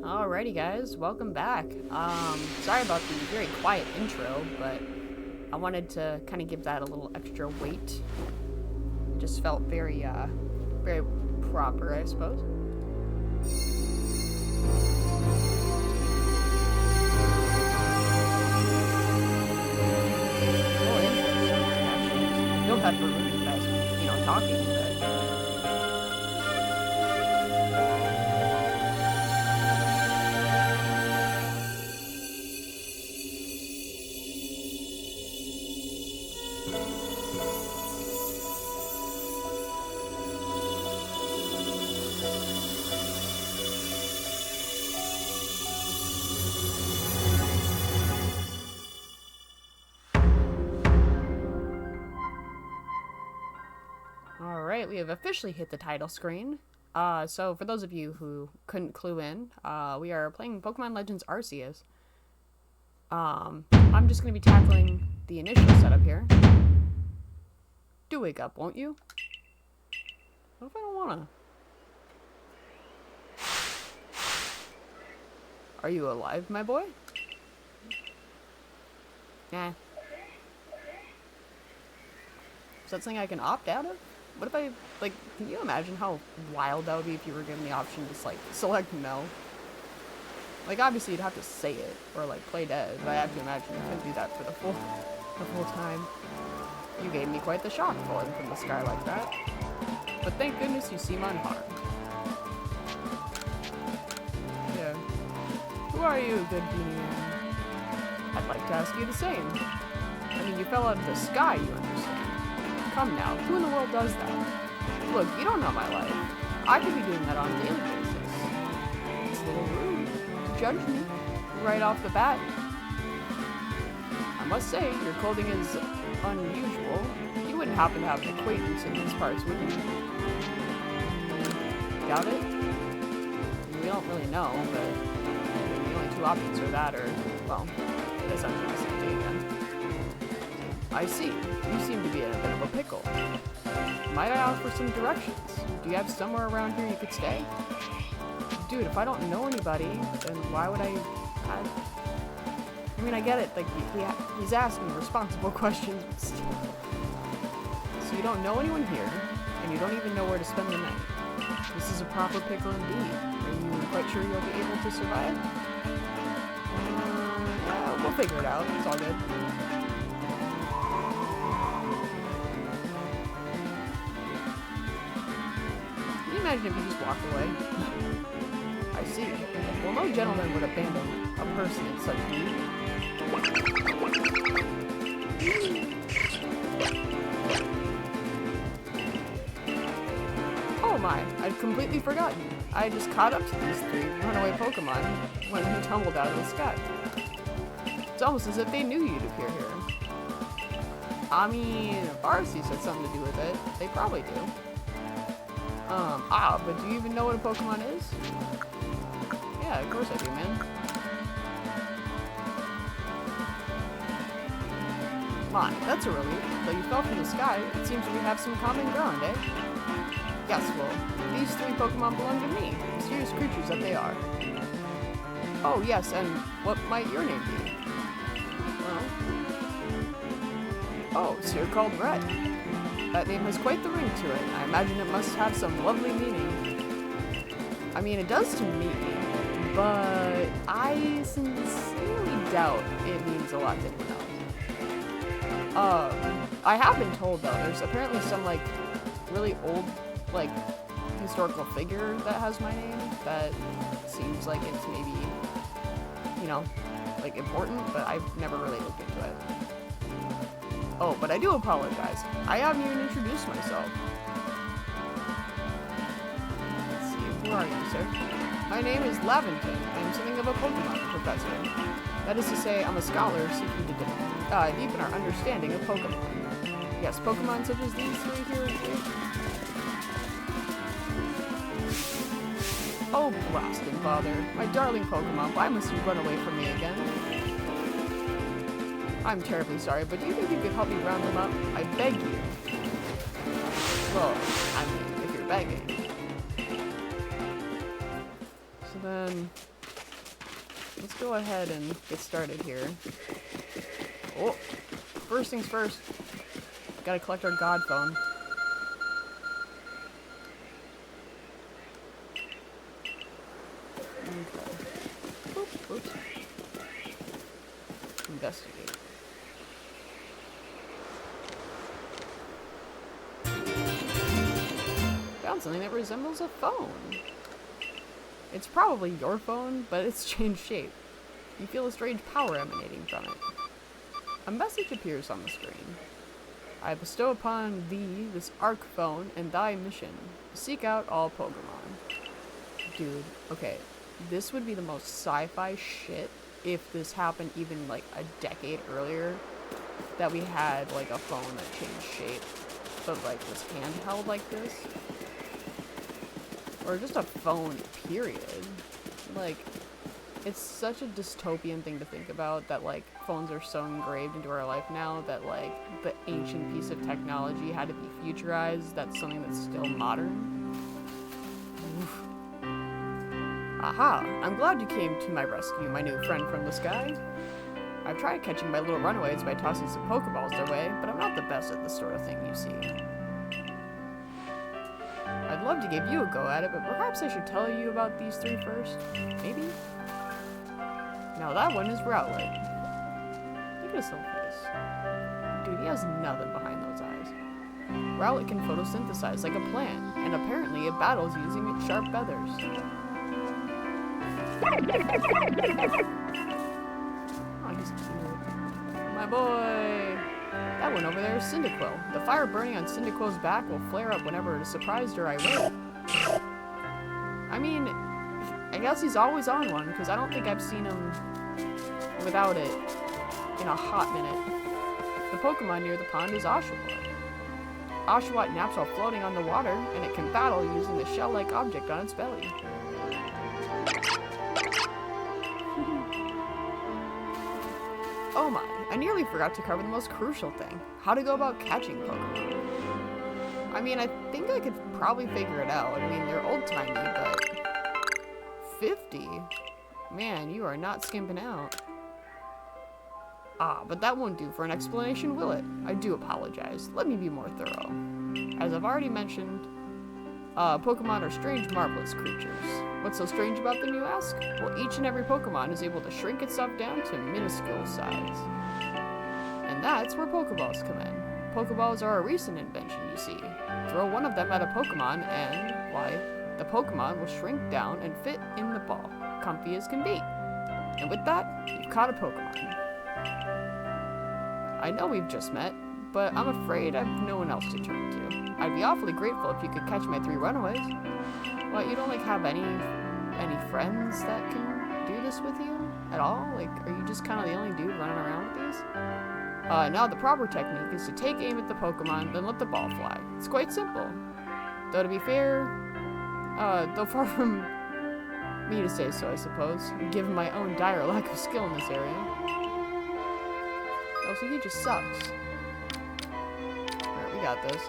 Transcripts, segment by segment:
Alrighty guys, welcome back. Sorry about the very quiet intro, but I wanted to kind of give that a little extra weight. It just felt very, very proper, I suppose. Oh, interesting, actually. I feel bad for ruining you guys, talking, but... Alright, we have officially hit the title screen. So for those of you who couldn't clue in, we are playing Pokemon Legends Arceus. I'm just going to be tackling the initial setup here. Do wake up, won't you? What if I don't wanna? Are you alive, my boy? Nah. Is that something I can opt out of? What if I, like, can you imagine how wild that would be if you were given the option to just, like, select no? Like, obviously you'd have to say it, or, like, play dead, but I have to imagine you couldn't do that for the full time. You gave me quite the shock falling from the sky like that. But thank goodness you seem unharmed. Yeah. Who are you, good beanie man? I'd like to ask you the same. I mean, you fell out of the sky, you understand. Come now, who in the world does that? Look, you don't know my life. I could be doing that on a daily basis. It's a little rude to judge me right off the bat. I must say, your clothing is unusual. You wouldn't happen to have an acquaintance in these parts, would you? Doubt it? We don't really know, but the only two options are that or, well, I guess I'm gonna say it again. I see. You seem to be in a bit of a pickle. Might I offer some directions? Do you have somewhere around here you could stay? Dude, if I don't know anybody, then why would I mean, I get it, like, he's asking responsible questions, but still. So you don't know anyone here, and you don't even know where to spend the night. This is a proper pickle indeed. Are you quite sure you'll be able to survive? Yeah, we'll figure it out. It's all good. Can you imagine if you just walked away? I see. Well, no gentleman would abandon a person in such need. Oh my, I'd completely forgotten. I just caught up to these three runaway Pokemon when he tumbled out of the sky. It's almost as if they knew you'd appear here. I mean, if Arceus had something to do with it, they probably do. But do you even know what a Pokemon is? Yeah, of course I do, man. My, that's a relief. Though you fell from the sky, it seems we have some common ground, eh? Yes, well, these three Pokemon belong to me, mysterious creatures that they are. Oh, yes, and what might your name be? Well... Oh, so you're called Red. That name has quite the ring to it. I imagine it must have some lovely meaning. I mean, it does to me, but I sincerely doubt it means a lot to anyone else. I have been told, though, there's apparently some, like, really old, like, historical figure that has my name that seems like it's maybe, like, important, but I've never really looked into it. Oh, but I do apologize. I haven't even introduced myself. Let's see, who are you, sir? My name is Laventon. I am something of a Pokemon professor. That is to say, I'm a scholar seeking to deepen our understanding of Pokemon. Yes, Pokemon such as these three here. Oh, blasting bother. My darling Pokemon, why must you run away from me again? I'm terribly sorry, but do you think you could help me round them up? I beg you. Well, I mean, if you're begging. So then, let's go ahead and get started here. Oh, first things first. Gotta collect our god phone. Okay. Oops. Investigate. Found something that resembles a phone. It's probably your phone, but it's changed shape. You feel a strange power emanating from it. A message appears on the screen. I bestow upon thee this Arc phone and thy mission. Seek out all Pokemon. Dude, okay. This would be the most sci-fi shit if this happened even like a decade earlier. That we had like a phone that changed shape, but like was handheld like this. Or just a phone, period. Like, it's such a dystopian thing to think about that, like, phones are so engraved into our life now that, like, the ancient piece of technology had to be futurized. That's something that's still modern. Oof. Aha! I'm glad you came to my rescue, my new friend from the sky. I've tried catching my little runaways by tossing some Pokeballs their way, but I'm not the best at this sort of thing, you see. I'd love to give you a go at it, but perhaps I should tell you about these three first? Maybe? Now that one is Rowlet. Look at his little face. Dude, he has nothing behind those eyes. Rowlet can photosynthesize like a plant, and apparently it battles using its sharp feathers. Oh, he's cute. My boy! That one over there is Cyndaquil. The fire burning on Cyndaquil's back will flare up whenever it is surprised or irate. I mean, I guess he's always on one, because I don't think I've seen him without it in a hot minute. The Pokemon near the pond is Oshawott. Oshawott naps while floating on the water, and it can battle using the shell-like object on its belly. Oh my, I nearly forgot to cover the most crucial thing. How to go about catching Pokemon. I mean, I think I could probably figure it out. I mean, they're old-timey, but 50? Man, you are not skimping out. Ah, but that won't do for an explanation, will it? I do apologize. Let me be more thorough. As I've already mentioned, Pokemon are strange, marvelous creatures. What's so strange about them, you ask? Well, each and every Pokemon is able to shrink itself down to minuscule size. And that's where Pokeballs come in. Pokeballs are a recent invention, you see. Throw one of them at a Pokemon and, why, the Pokemon will shrink down and fit in the ball, comfy as can be. And with that, you've caught a Pokemon. I know we've just met, but I'm afraid I've no one else to turn to. I'd be awfully grateful if you could catch my three runaways. What, you don't, like, have any friends that can do this with you at all? Like, are you just kind of the only dude running around with these? Now the proper technique is to take aim at the Pokemon, then let the ball fly. It's quite simple. Though to be fair, though far from me to say so, I suppose, given my own dire lack of skill in this area. Oh, so he just sucks. Alright, we got this.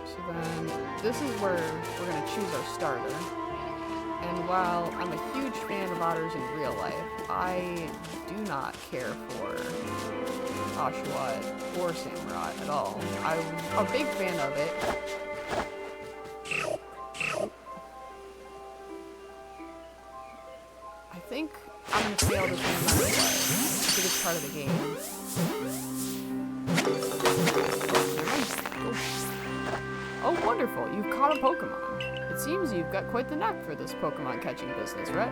So then, this is where we're going to choose our starter. And while I'm a huge fan of otters in real life, I do not care for Oshawott or Samurott at all. I'm a big fan of it. I think I'm going to fail this one no matter what. I think it's part of the game. Oh, wonderful. You've caught a Pokemon. It seems you've got quite the knack for this Pokemon catching business, right?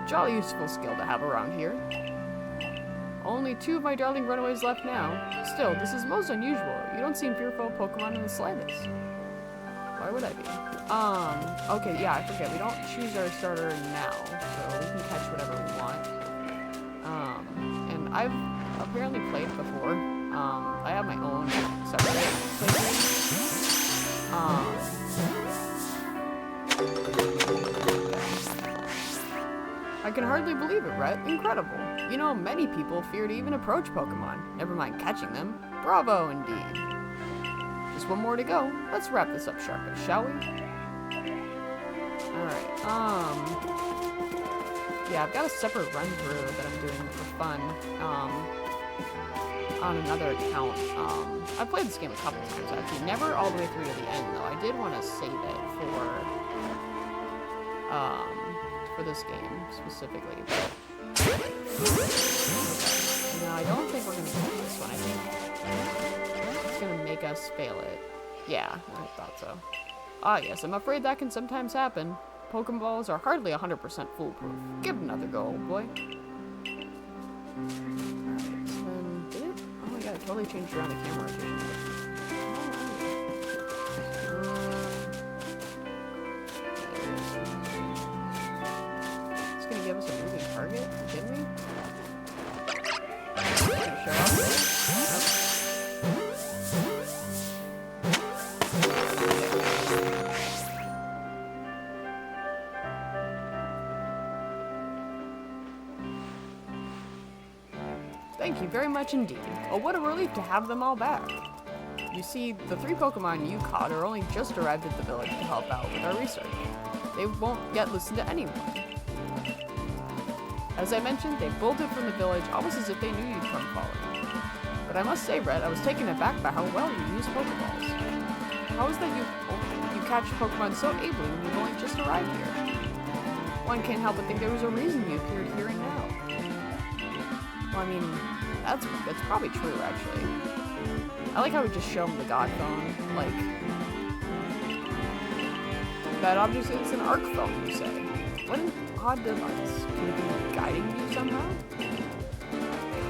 Jolly useful skill to have around here. Only 2 of my darling runaways left now. Still, this is most unusual. You don't seem fearful of Pokemon in the slightest. Why would I be? Okay, yeah, I forget. We don't choose our starter now, so we can catch whatever we want. And I've apparently played before. I have my own separate playthrough. I can hardly believe it, Rhett. Incredible. You know, many people fear to even approach Pokemon, never mind catching them. Bravo, indeed. Just one more to go. Let's wrap this up sharpish, shall we? Alright, yeah, I've got a separate run-through that I'm doing for fun, on another account. I've played this game a couple times, actually. Never all the way through to the end, though. I did want to save it for this game, specifically. Okay. No, I don't think we're going to get this one. I think it's going to make us fail it. Yeah, I thought so. Ah, yes, I'm afraid that can sometimes happen. Pokeballs are hardly 100% foolproof. Give it another go, old boy. Alright, so then, did it? Oh my god, it totally changed around the camera rotation. It's gonna give us a moving target? Are you kidding me? It's gonna show up there? Thank you very much indeed. Oh, what a relief to have them all back. You see, the 3 Pokemon you caught are only just arrived at the village to help out with our research. They won't yet listen to anyone. As I mentioned, they bolted from the village almost as if they knew you'd come calling. But I must say, Red, I was taken aback by how well you use Pokeballs. How is that you catch Pokemon so ably when you've only just arrived here? One can't help but think there was a reason you appeared here and now. Well, I mean, that's probably true, actually. I like how we just show him the God Phone, like... That object is an Arc Phone, you say. What an odd device. Can it be guiding you somehow?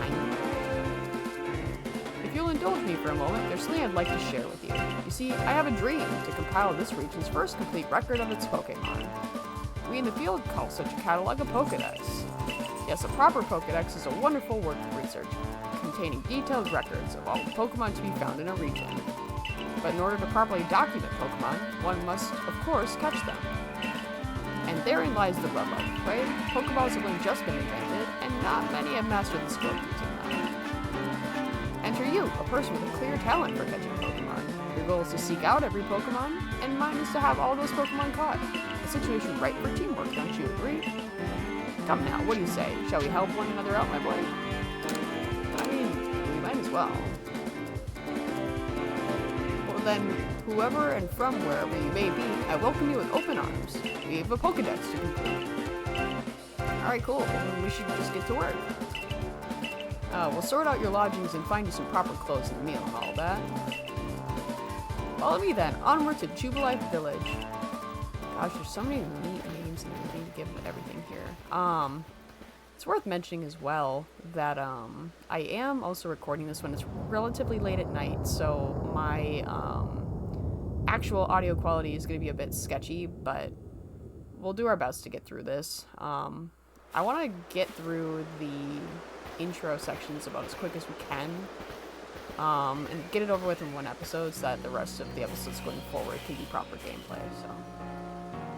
Kind of. If you'll indulge me for a moment, there's something I'd like to share with you. You see, I have a dream to compile this region's first complete record of its Pokemon. We in the field call such a catalog a Pokedex. Yes, a proper Pokedex is a wonderful work of research, containing detailed records of all the Pokemon to be found in a region. But in order to properly document Pokemon, one must, of course, catch them. And therein lies the rub, I'm afraid. Pokeballs have only just been invented, and not many have mastered the skill of using them. Enter you, a person with a clear talent for catching Pokemon. Your goal is to seek out every Pokemon, and mine is to have all those Pokemon caught. A situation ripe for teamwork, don't you agree? Come now, what do you say? Shall we help one another out, my boy? I mean, we might as well. Well then, whoever and from wherever you may be, I welcome you with open arms. We have a Pokedex to complete. Alright, cool. Then we should just get to work. We'll sort out your lodgings and find you some proper clothes and a meal and all that. Follow me then, onward to Jubilife Village. Gosh, there's so many neat names and everything to give everything here. It's worth mentioning as well that I am also recording this when it's relatively late at night, so my actual audio quality is going to be a bit sketchy, but we'll do our best to get through this. I want to get through the intro sections about as quick as we can, and get it over with in one episode so that the rest of the episodes going forward can be proper gameplay, so...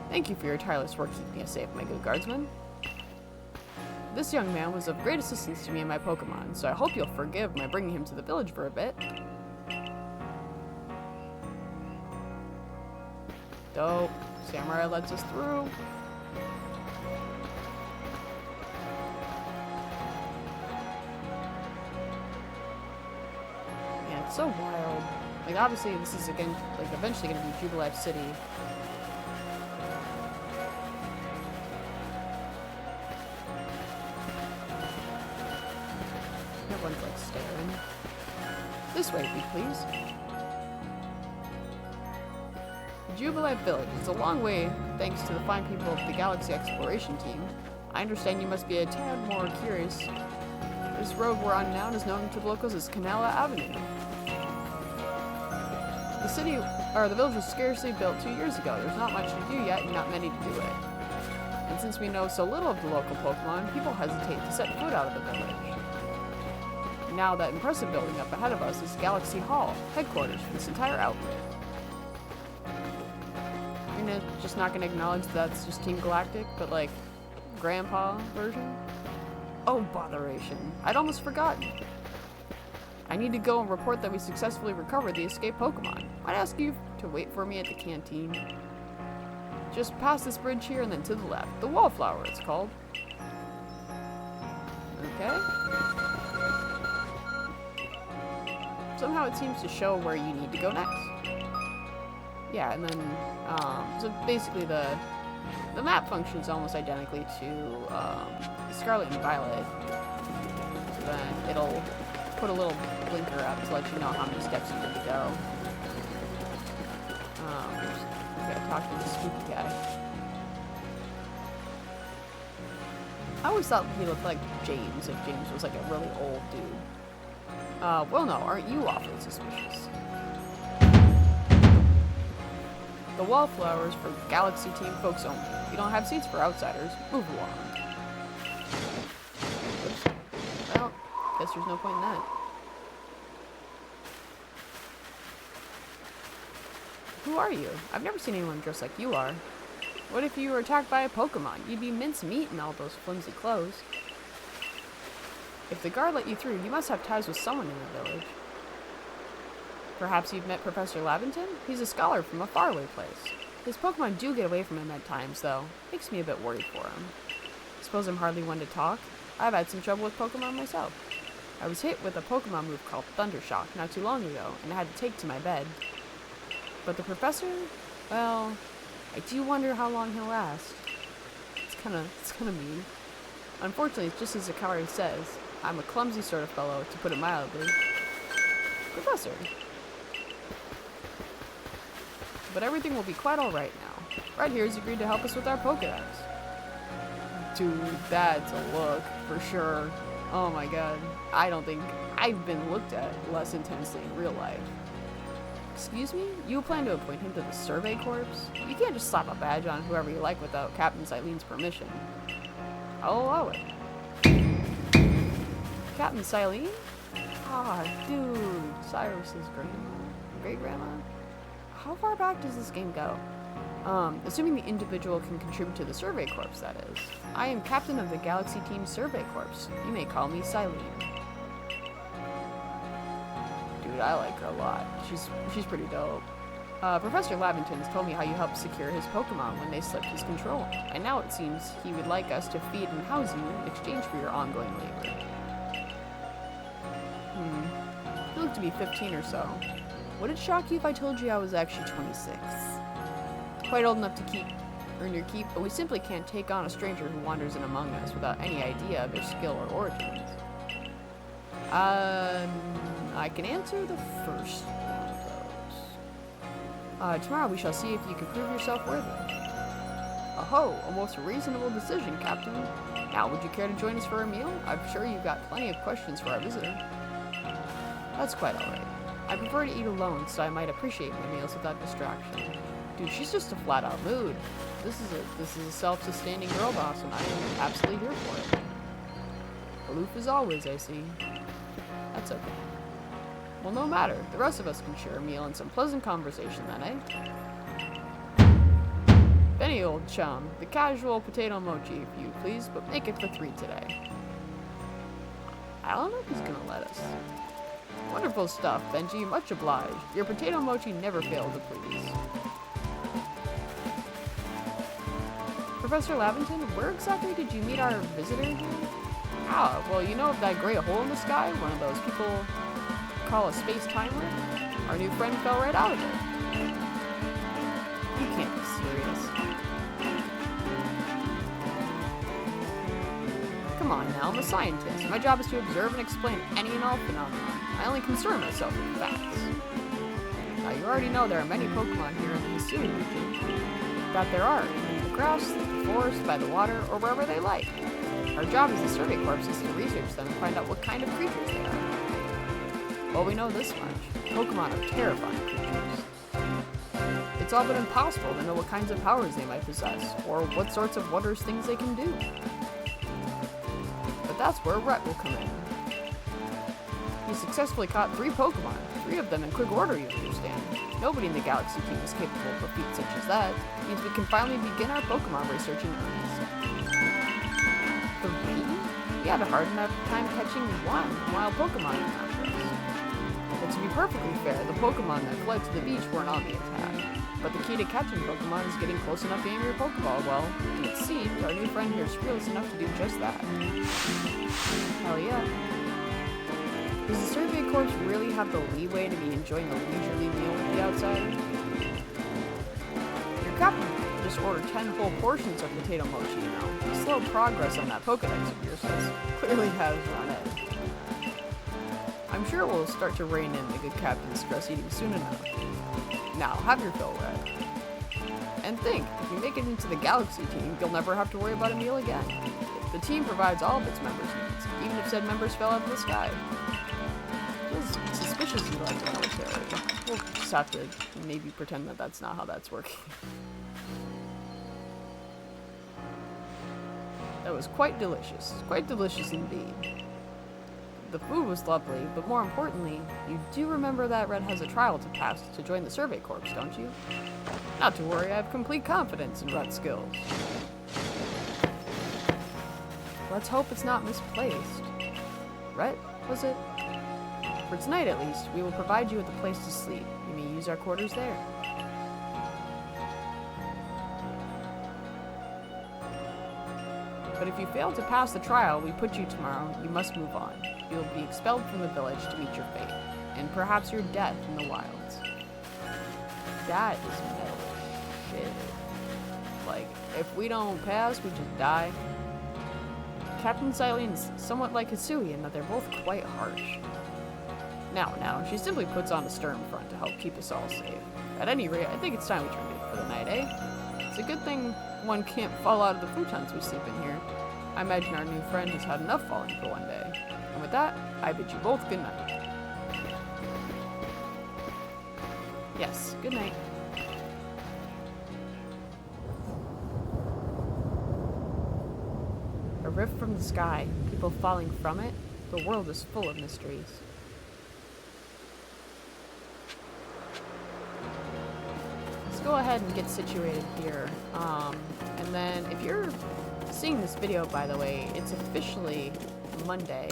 Thank you for your tireless work keeping us safe, my good guardsman. This young man was of great assistance to me and my Pokemon, so I hope you'll forgive my bringing him to the village for a bit. Dope. Samurai lets us through. Man, it's so wild. Like, obviously, this is, again, like, eventually gonna be Jubilife City. Everyone's like staring. This way, if you please. Jubilife Village. It's a long way, thanks to the fine people of the Galaxy Exploration Team. I understand you must be a tad more curious. This road we're on now is known to the locals as Canala Avenue. The village was scarcely built 2 years ago. There's not much to do yet, and not many to do it. And since we know so little of the local Pokemon, people hesitate to set foot out of the village. Now that impressive building up ahead of us is Galaxy Hall, headquarters for this entire outfit. You're just not gonna acknowledge that's just Team Galactic, but like, Grandpa version? Oh, botheration. I'd almost forgotten. I need to go and report that we successfully recovered the escaped Pokemon. I'd ask you to wait for me at the canteen. Just past this bridge here and then to the left. The Wallflower, it's called. Okay. Somehow it seems to show where you need to go next. Yeah, and then, so basically the map functions almost identically to Scarlet and Violet. So then it'll put a little blinker up to let you know how many steps you need to go. Gotta talk to the spooky guy. I always thought he looked like James, if James was like a really old dude. Well no, aren't you awfully suspicious? The Wallflowers for Galaxy Team folks only. We don't have seats for outsiders. Move along. Oops. Well, guess there's no point in that. Who are you? I've never seen anyone dressed like you are. What if you were attacked by a Pokemon? You'd be mincemeat in all those flimsy clothes. If the guard let you through, you must have ties with someone in the village. Perhaps you've met Professor Laventon? He's a scholar from a faraway place. His Pokemon do get away from him at times, though. Makes me a bit worried for him. Suppose I'm hardly one to talk? I've had some trouble with Pokemon myself. I was hit with a Pokemon move called Thundershock not too long ago, and I had to take to my bed. But the professor? Well, I do wonder how long he'll last. It's kinda mean. Unfortunately, it's just as the card says. I'm a clumsy sort of fellow, to put it mildly. Professor. But everything will be quite alright now. Right here's agreed to help us with our Pokédex. Dude, that's a look, for sure. Oh my god. I don't think I've been looked at less intensely in real life. Excuse me? You plan to appoint him to the Survey Corps? You can't just slap a badge on whoever you like without Captain Silene's permission. I'll allow it. Captain Silene? Ah, dude. Cyrus's great-grandma? How far back does this game go? Assuming the individual can contribute to the Survey Corps, that is. I am captain of the Galaxy Team Survey Corps. You may call me Silene. Dude, I like her a lot. She's pretty dope. Professor Laventon's told me how you helped secure his Pokemon when they slipped his control, and now it seems he would like us to feed and house you in exchange for your ongoing labor. You look to be 15 or so. Would it shock you if I told you I was actually 26? Quite old enough to earn your keep, but we simply can't take on a stranger who wanders in among us without any idea of their skill or origins. I can answer the first one of those. Tomorrow we shall see if you can prove yourself worthy. Oh, a most reasonable decision, Captain. Now, would you care to join us for a meal? I'm sure you've got plenty of questions for our visitor. That's quite alright. I prefer to eat alone, so I might appreciate my meals without distraction. Dude, she's just a flat-out mood. This is a self-sustaining girl boss, and I am absolutely here for it. Aloof as always, I see. That's okay. Well, no matter. The rest of us can share a meal and some pleasant conversation then, eh? Benny, old chum. The casual potato mochi, if you please, but make it for 3 today. I don't know if he's gonna let us. Wonderful stuff, Benji. Much obliged. Your potato mochi never failed to please. Professor Laventon, where exactly did you meet our visitor here? Ah, well, you know that great hole in the sky? One of those people call a space-time rift? Our new friend fell right out of it. You can't be serious. Come on now, I'm a scientist. My job is to observe and explain any and all phenomena. I only concern myself with facts. Now, you already know there are many Pokemon here in the Missouri region. That there are, in the grass, the forest, by the water, or wherever they like. Our job as the Survey Corps is to research them and find out what kind of creatures they are. Well, we know this much. Pokemon are terrifying creatures. It's all but impossible to know what kinds of powers they might possess, or what sorts of wondrous things they can do. But that's where Rhett will come in. He successfully caught 3 Pokemon, 3 of them in quick order, you understand. Nobody in the Galaxy Team is capable of a feat such as that. It means we can finally begin our Pokemon research in earnest. 3? We had a hard enough time catching 1 wild Pokemon in Conquest. But to be perfectly fair, the Pokemon that fled to the beach weren't on the attack. But the key to catching Pokemon is getting close enough to aim your Pokeball well, and it seems our new friend here is fearless enough to do just that. Hell yeah. Does the Survey Corps really have the leeway to be enjoying a leisurely meal with the outsider? Your captain just ordered 10 whole portions of potato mochi, you know. The slow progress on that Pokedex of yours clearly has run edge. I'm sure we'll start to rein in the good captain's stress eating soon enough. Now, have your fill, Red. And think, if you make it into the Galaxy team, you'll never have to worry about a meal again. The team provides all of its members' needs, even if said members fell out of the sky. Feels suspicious you like the military. We'll just have to maybe pretend that that's not how that's working. That was quite delicious indeed. The food was lovely, but more importantly, you do remember that Red has a trial to pass to join the Survey Corps, don't you? Not to worry, I have complete confidence in Red's skills. Let's hope it's not misplaced. Red, was it? For tonight at least, we will provide you with a place to sleep. You may use our quarters there. But if you fail to pass the trial we put you tomorrow, you must move on. You will be expelled from the village to meet your fate, and perhaps your death in the wilds. That is metal shit. Like, if we don't pass, we just die. Captain Silen's somewhat like Hisui in that they're both quite harsh. Now, she simply puts on a stern front to help keep us all safe. At any rate, I think it's time we turned in for the night, eh? It's a good thing one can't fall out of the futons we sleep in here. I imagine our new friend has had enough falling for one day. And with that, I bid you both good night. Yes, good night. A rift from the sky, people falling from it. The world is full of mysteries. Let's go ahead and get situated here. And then if you're seeing this video, by the way, it's officially Monday.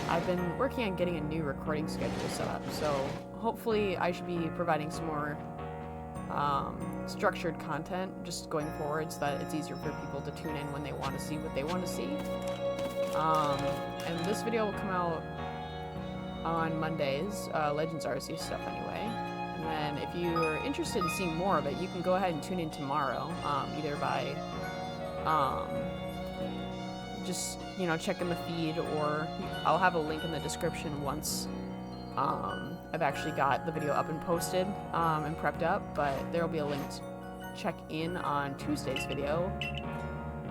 I've been working on getting a new recording schedule set up, so hopefully I should be providing some more structured content just going forward so that it's easier for people to tune in when they want to see what they want to see. And this video will come out on Mondays, Legends Arceus stuff anyway. And then if you're interested in seeing more of it, you can go ahead and tune in tomorrow, either by just, you know, checking the feed, or I'll have a link in the description once I've actually got the video up and posted and prepped up, but there will be a link to check in on Tuesday's video.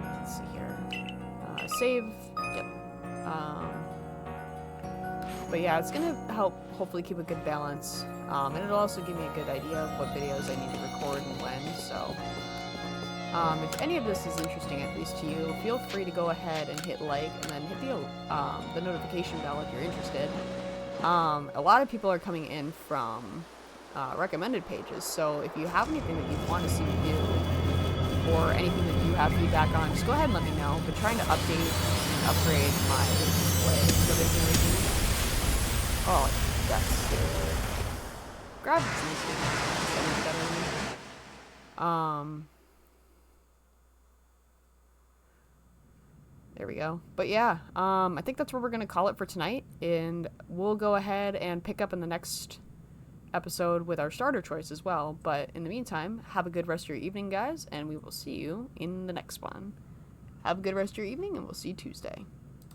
Let's see here. Save. Yep. But yeah, it's going to help hopefully keep a good balance, and it'll also give me a good idea of what videos I need to record and when, so if any of this is interesting, at least to you, feel free to go ahead and hit like, and then hit the notification bell if you're interested. A lot of people are coming in from recommended pages, so if you have anything that you want to see me do, or anything that you have feedback on, just go ahead and let me know. I've been trying to update and upgrade my display so they can review. Oh, that's good. Graphics needs to be better. There we go. But yeah, I think that's where we're going to call it for tonight, and we'll go ahead and pick up in the next episode with our starter choice as well. But in the meantime, have a good rest of your evening, guys, and we will see you in the next one. Have a good rest of your evening, and we'll see you Tuesday.